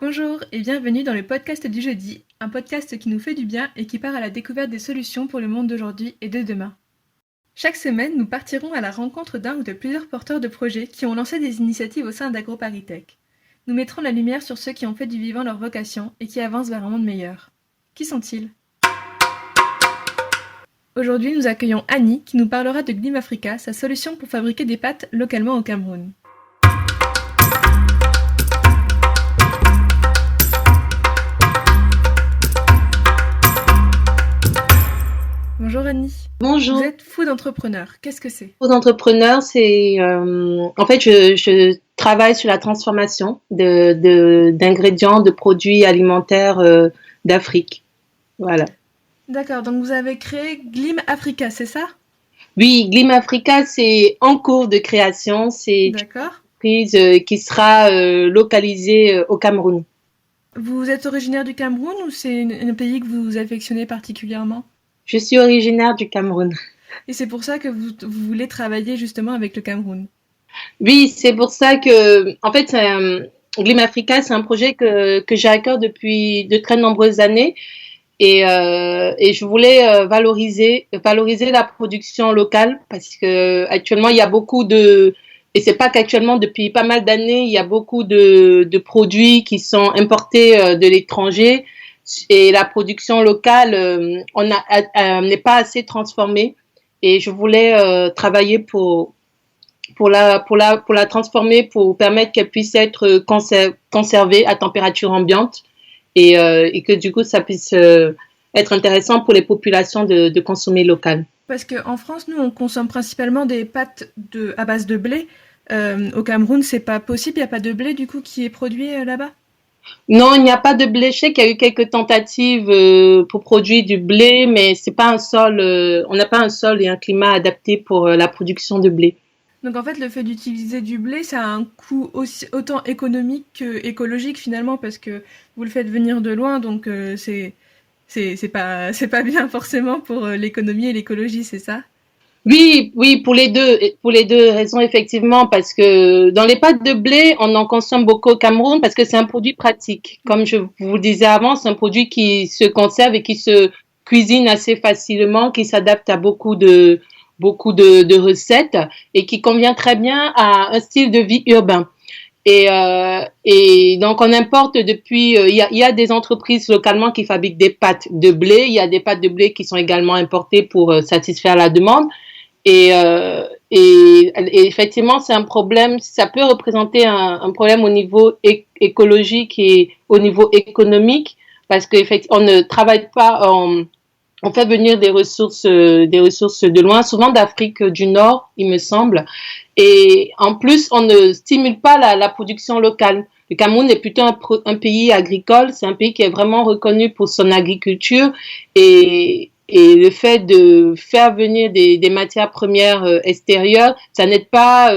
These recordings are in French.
Bonjour et bienvenue dans le podcast du jeudi, un podcast qui nous fait du bien et qui part à la découverte des solutions pour le monde d'aujourd'hui et de demain. Chaque semaine, nous partirons à la rencontre d'un ou de plusieurs porteurs de projets qui ont lancé des initiatives au sein d'AgroParisTech. Nous mettrons la lumière sur ceux qui ont fait du vivant leur vocation et qui avancent vers un monde meilleur. Qui sont-ils? Aujourd'hui, nous accueillons Annie qui nous parlera de Glim Africa, sa solution pour fabriquer des pâtes localement au Cameroun. Bonjour Annie. Bonjour. Vous êtes food entrepreneur. Qu'est-ce que c'est? Food entrepreneur, c'est en fait je travaille sur la transformation d'ingrédients, de produits alimentaires d'Afrique. Voilà. D'accord, donc vous avez créé Glim Africa, c'est ça? Oui, Glim Africa, c'est en cours de création. C'est une D'accord. entreprise qui sera localisée au Cameroun. Vous êtes originaire du Cameroun ou c'est un pays que vous affectionnez particulièrement? Je suis originaire du Cameroun. Et c'est pour ça que vous voulez travailler justement avec le Cameroun. Oui, c'est pour ça que, en fait, Glim Africa, c'est un projet que j'ai à cœur depuis de très nombreuses années. Et je voulais valoriser la production locale parce que actuellement il y a beaucoup de, et c'est pas qu'actuellement, depuis pas mal d'années, il y a beaucoup de produits qui sont importés de l'étranger, et la production locale n'est pas assez transformée, et je voulais travailler pour la transformer, pour permettre qu'elle puisse être conservée à température ambiante, et que du coup ça puisse être intéressant pour les populations de consommer local. Parce qu'en France, nous, on consomme principalement des pâtes à base de blé. Au Cameroun, c'est pas possible, il n'y a pas de blé du coup qui est produit là-bas? Non, il n'y a pas de blé. Je sais qu'il y a eu quelques tentatives pour produire du blé, mais c'est pas un sol, on n'a pas un sol et un climat adapté pour la production de blé. Donc en fait, le fait d'utiliser du blé, ça a un coût autant économique qu'écologique finalement, parce que vous le faites venir de loin, donc c'est pas bien forcément pour l'économie et l'écologie, c'est ça? Oui, oui, pour les deux raisons, effectivement, parce que dans les pâtes de blé, on en consomme beaucoup au Cameroun parce que c'est un produit pratique. Comme je vous le disais avant, c'est un produit qui se conserve et qui se cuisine assez facilement, qui s'adapte à beaucoup de recettes, et qui convient très bien à un style de vie urbain. Et donc, on importe depuis, il y a des entreprises localement qui fabriquent des pâtes de blé. Il y a des pâtes de blé qui sont également importées pour satisfaire la demande. Et effectivement, c'est un problème, ça peut représenter un problème au niveau écologique et au niveau économique, parce qu'effectivement, on ne travaille pas, on fait venir des ressources de loin, souvent d'Afrique du Nord, il me semble. Et en plus, on ne stimule pas la production locale. Le Cameroun est plutôt un pays agricole, c'est un pays qui est vraiment reconnu pour son agriculture, et le fait de faire venir des matières premières extérieures, ça n'aide pas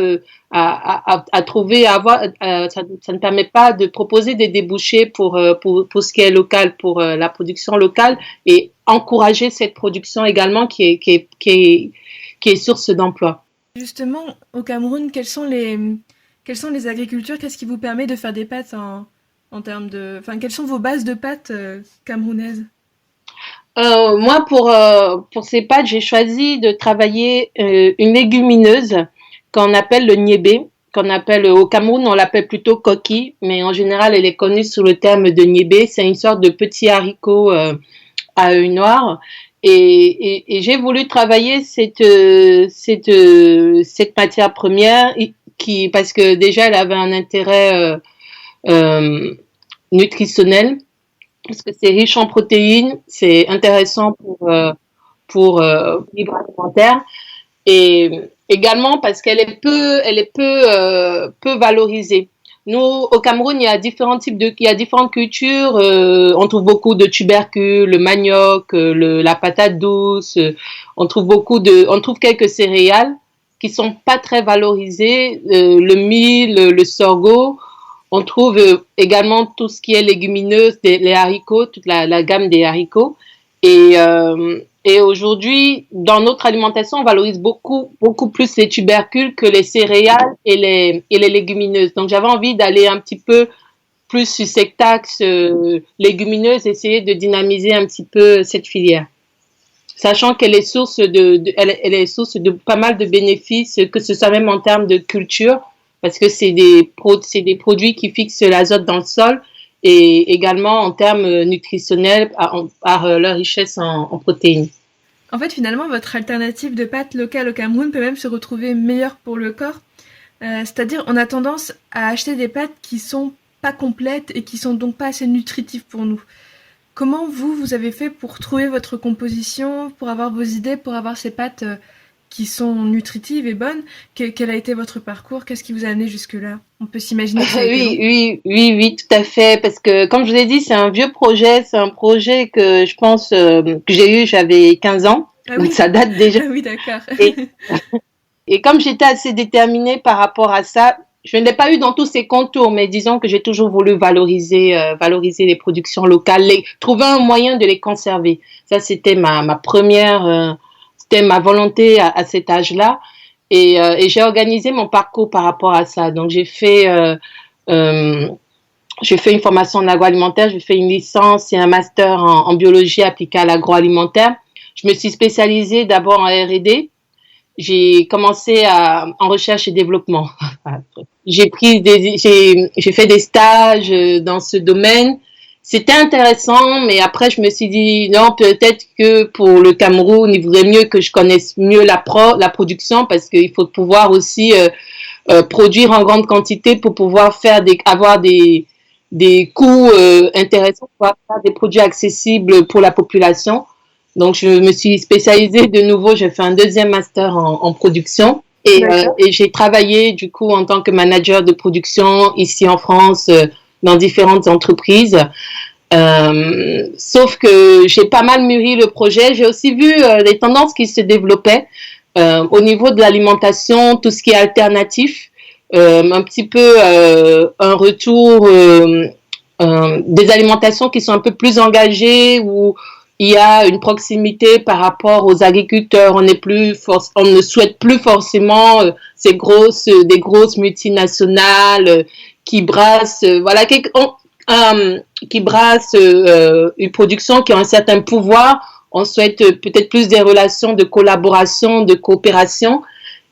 à trouver, ça ne permet pas de proposer des débouchés pour ce qui est local, pour la production locale, et encourager cette production également qui est source d'emploi. Justement, au Cameroun, quelles sont les agricultures? Qu'est-ce qui vous permet de faire des pâtes en termes de... Enfin, quelles sont vos bases de pâtes camerounaises? Moi, pour ces pâtes, j'ai choisi de travailler une légumineuse qu'on appelle le niébé, qu'on appelle au Cameroun, on l'appelle plutôt coquille, mais en général, elle est connue sous le terme de niébé. C'est une sorte de petit haricot à œil noir. Et j'ai voulu travailler cette matière première parce que déjà, elle avait un intérêt nutritionnel, parce que c'est riche en protéines, c'est intéressant pour libre alimentaire, et également parce elle est peu valorisée. Nous, au Cameroun, il y a différentes cultures. On trouve beaucoup de tubercules, le manioc, la patate douce. On trouve quelques céréales qui sont pas très valorisées. Le mil, le sorgho. On trouve également tout ce qui est légumineuse, les haricots, toute la gamme des haricots. Et aujourd'hui, dans notre alimentation, on valorise beaucoup plus les tubercules que les céréales et les légumineuses. Donc, j'avais envie d'aller un petit peu plus sur cette axe légumineuse, essayer de dynamiser un petit peu cette filière. Sachant qu'elle est elle est source de pas mal de bénéfices, que ce soit même en termes de culture, parce que c'est des produits qui fixent l'azote dans le sol, et également en termes nutritionnels par leur richesse en protéines. En fait, finalement, votre alternative de pâtes locales au Cameroun peut même se retrouver meilleure pour le corps. C'est-à-dire, on a tendance à acheter des pâtes qui sont pas complètes et qui sont donc pas assez nutritives pour nous. Comment vous avez fait pour trouver votre composition, pour avoir vos idées, pour avoir ces pâtes qui sont nutritives et bonnes? Quel a été votre parcours? Qu'est-ce qui vous a amené jusque-là? On peut s'imaginer que ça a été long. Oui, tout à fait. Parce que, comme je vous l'ai dit, c'est un vieux projet. C'est un projet que je pense que j'ai eu, j'avais 15 ans. Ah Donc, oui, ça date déjà. ah oui, d'accord. Et, et comme j'étais assez déterminée par rapport à ça, je ne l'ai pas eu dans tous ses contours, mais disons que j'ai toujours voulu valoriser les productions locales, trouver un moyen de les conserver. Ça, c'était ma première, c'était ma volonté à cet âge-là. Et j'ai organisé mon parcours par rapport à ça. Donc, j'ai fait une formation en agroalimentaire, j'ai fait une licence et un master en biologie appliquée à l'agroalimentaire. Je me suis spécialisée d'abord en R&D. J'ai commencé en recherche et développement. J'ai fait des stages dans ce domaine. C'était intéressant, mais après, je me suis dit, non, peut-être que pour le Cameroun, il vaudrait mieux que je connaisse mieux la production, parce qu'il faut pouvoir aussi produire en grande quantité pour pouvoir avoir des coûts intéressants, pour avoir des produits accessibles pour la population. Donc, je me suis spécialisée de nouveau. J'ai fait un deuxième master en production et j'ai travaillé du coup en tant que manager de production ici en France dans différentes entreprises. Sauf que j'ai pas mal mûri le projet. J'ai aussi vu les tendances qui se développaient au niveau de l'alimentation, tout ce qui est alternatif, un petit peu un retour des alimentations qui sont un peu plus engagées, où il y a une proximité par rapport aux agriculteurs. On ne souhaite plus forcément des grosses multinationales qui brassent, qui brassent une production qui a un certain pouvoir. On souhaite peut-être plus des relations de collaboration, de coopération.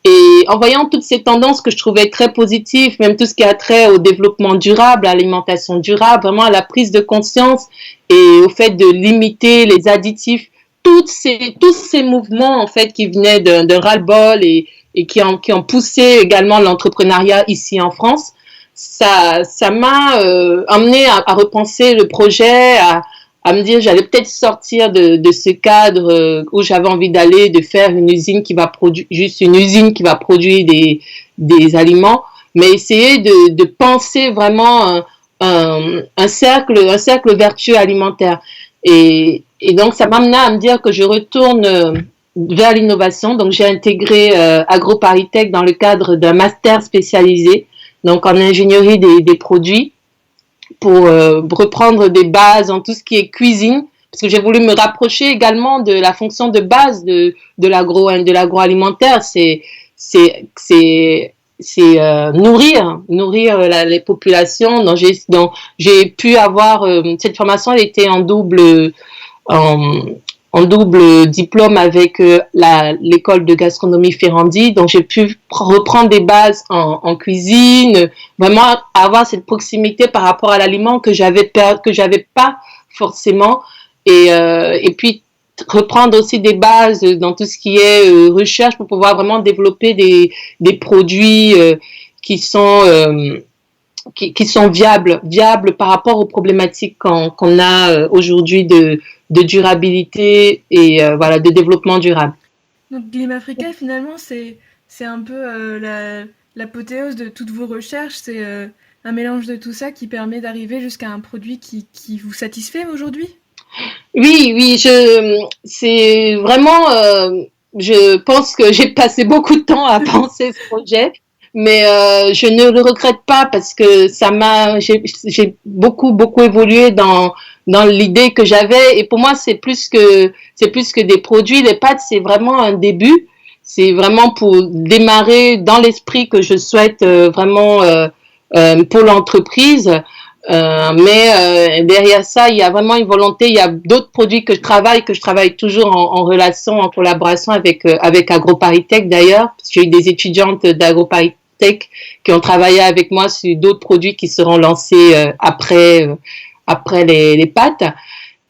Et en voyant toutes ces tendances que je trouvais très positives, même tout ce qui a trait au développement durable, à l'alimentation durable, vraiment à la prise de conscience et au fait de limiter les additifs, tous ces mouvements en fait qui venaient d'un ras-le-bol et qui ont poussé également l'entrepreneuriat ici en France, ça m'a amené à repenser le projet, à me dire j'allais peut-être sortir de ce cadre où j'avais envie d'aller, de faire une usine qui va produire juste une usine qui va produire des aliments, mais essayer de penser vraiment un cercle vertueux alimentaire. Et donc ça m'a amené à me dire que je retourne vers l'innovation. Donc j'ai intégré AgroParisTech dans le cadre d'un master spécialisé donc en ingénierie des produits, pour reprendre des bases en tout ce qui est cuisine, parce que j'ai voulu me rapprocher également de la fonction de base de l'agroalimentaire, c'est nourrir les populations. Donc j'ai pu avoir cette formation, elle était en double diplôme avec l'école de gastronomie Ferrandi. Donc, j'ai pu reprendre des bases en cuisine, vraiment avoir cette proximité par rapport à l'aliment que j'avais pas forcément. Et puis, reprendre aussi des bases dans tout ce qui est recherche pour pouvoir vraiment développer des produits qui sont viables par rapport aux problématiques qu'on a aujourd'hui de durabilité et de développement durable. Donc Glimafrica, finalement, c'est un peu l'apothéose de toutes vos recherches. C'est un mélange de tout ça qui permet d'arriver jusqu'à un produit qui vous satisfait aujourd'hui? Oui, c'est vraiment, je pense que j'ai passé beaucoup de temps à penser ce projet, mais je ne le regrette pas parce que j'ai beaucoup évolué dans l'idée que j'avais, et pour moi c'est plus que des produits. Les pâtes, c'est vraiment un début, c'est vraiment pour démarrer dans l'esprit que je souhaite vraiment pour l'entreprise. Mais derrière ça, il y a vraiment une volonté. Il y a d'autres produits que je travaille toujours en relation, en collaboration avec AgroParisTech d'ailleurs. J'ai eu des étudiantes d'AgroParisTech qui ont travaillé avec moi sur d'autres produits qui seront lancés après les pâtes.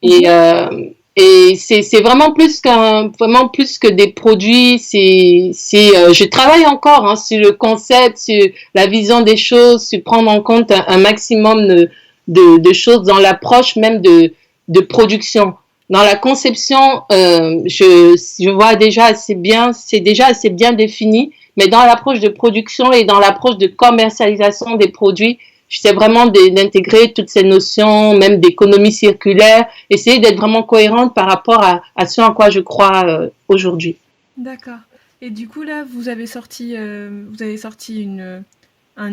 Et, euh, et c'est vraiment plus que des produits. Je travaille encore sur le concept, sur la vision des choses, sur prendre en compte un maximum de choses dans l'approche même de production. Dans la conception, je vois déjà assez bien, c'est déjà assez bien défini, mais dans l'approche de production et dans l'approche de commercialisation des produits, j'essaie vraiment d'intégrer toutes ces notions, même d'économie circulaire, essayer d'être vraiment cohérente par rapport à ce en quoi je crois aujourd'hui. D'accord. Et du coup, là, vous avez sorti une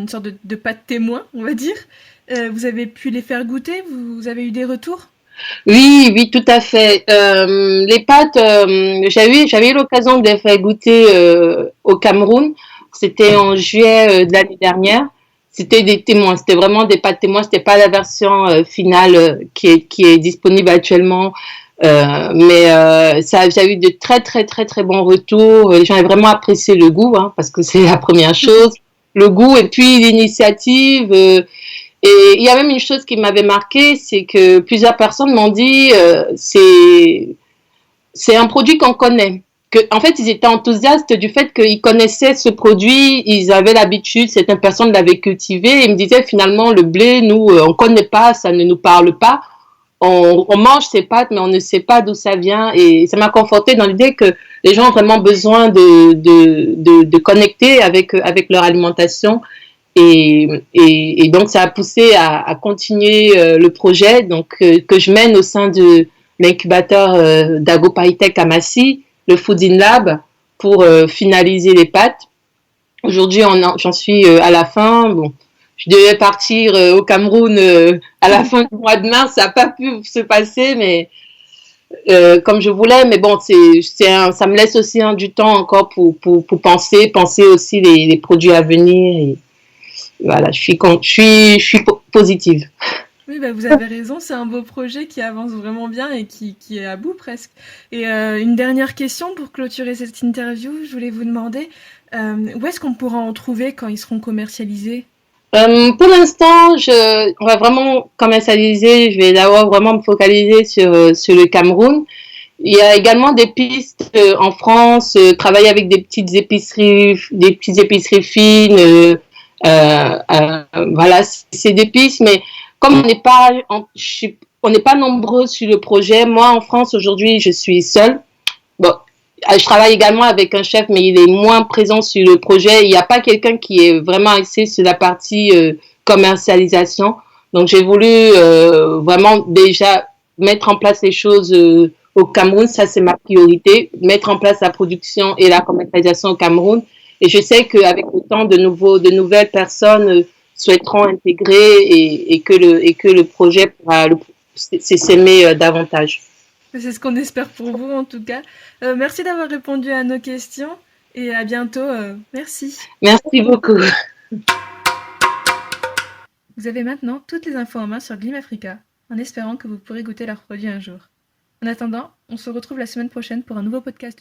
sorte de pâte témoin, on va dire. Vous avez pu les faire goûter, vous avez eu des retours? Oui, oui, tout à fait. Les pâtes, j'avais eu l'occasion de les faire goûter au Cameroun. C'était en juillet de l'année dernière. C'était des témoins, c'était vraiment des pâtes témoins. C'était pas la version finale qui est disponible actuellement. Mais ça, j'ai eu de très très très très bons retours. Les gens ont vraiment apprécié le goût, hein, parce que c'est la première chose. Le goût et puis l'initiative. Et il y a même une chose qui m'avait marqué, c'est que plusieurs personnes m'ont dit c'est un produit qu'on connaît. Que, en fait, ils étaient enthousiastes du fait qu'ils connaissaient ce produit, ils avaient l'habitude, certaines personnes l'avaient cultivé, et ils me disaient finalement le blé, nous, on connaît pas, ça ne nous parle pas. On mange ces pâtes, mais on ne sait pas d'où ça vient. Et ça m'a conforté dans l'idée que les gens ont vraiment besoin de connecter avec leur alimentation et donc, ça a poussé à continuer le projet donc, que je mène au sein de l'incubateur d'AgroParisTech à Massy, le Fooding Lab, pour finaliser les pâtes. Aujourd'hui, j'en suis à la fin. Bon, je devais partir au Cameroun à la fin du mois de mars. Ça n'a pas pu se passer, mais comme je voulais. Mais bon, ça me laisse aussi du temps encore pour penser aussi les produits à venir. Et, voilà, je suis positive. Oui, bah, vous avez raison, c'est un beau projet qui avance vraiment bien et qui est à bout presque. Et une dernière question pour clôturer cette interview, je voulais vous demander où est-ce qu'on pourra en trouver quand ils seront commercialisés? Pour l'instant, on va vraiment commercialiser. Je vais d'abord vraiment me focaliser sur le Cameroun. Il y a également des pistes en France, travailler avec des petites épiceries fines. Voilà, c'est des pistes, mais comme on n'est pas nombreux sur le projet. Moi, en France aujourd'hui, je suis seule. Bon, je travaille également avec un chef, mais il est moins présent sur le projet. Il n'y a pas quelqu'un qui est vraiment axé sur la partie commercialisation. Donc, j'ai voulu vraiment déjà mettre en place les choses au Cameroun. Ça, c'est ma priorité. Mettre en place la production et la commercialisation au Cameroun. Et je sais qu'avec le temps, de nouvelles personnes souhaiteront intégrer et que le projet pourra s'aimer davantage. C'est ce qu'on espère pour vous en tout cas. Merci d'avoir répondu à nos questions et à bientôt. Merci. Merci beaucoup. Vous avez maintenant toutes les infos en main sur Glim Africa, en espérant que vous pourrez goûter leurs produits un jour. En attendant, on se retrouve la semaine prochaine pour un nouveau podcast.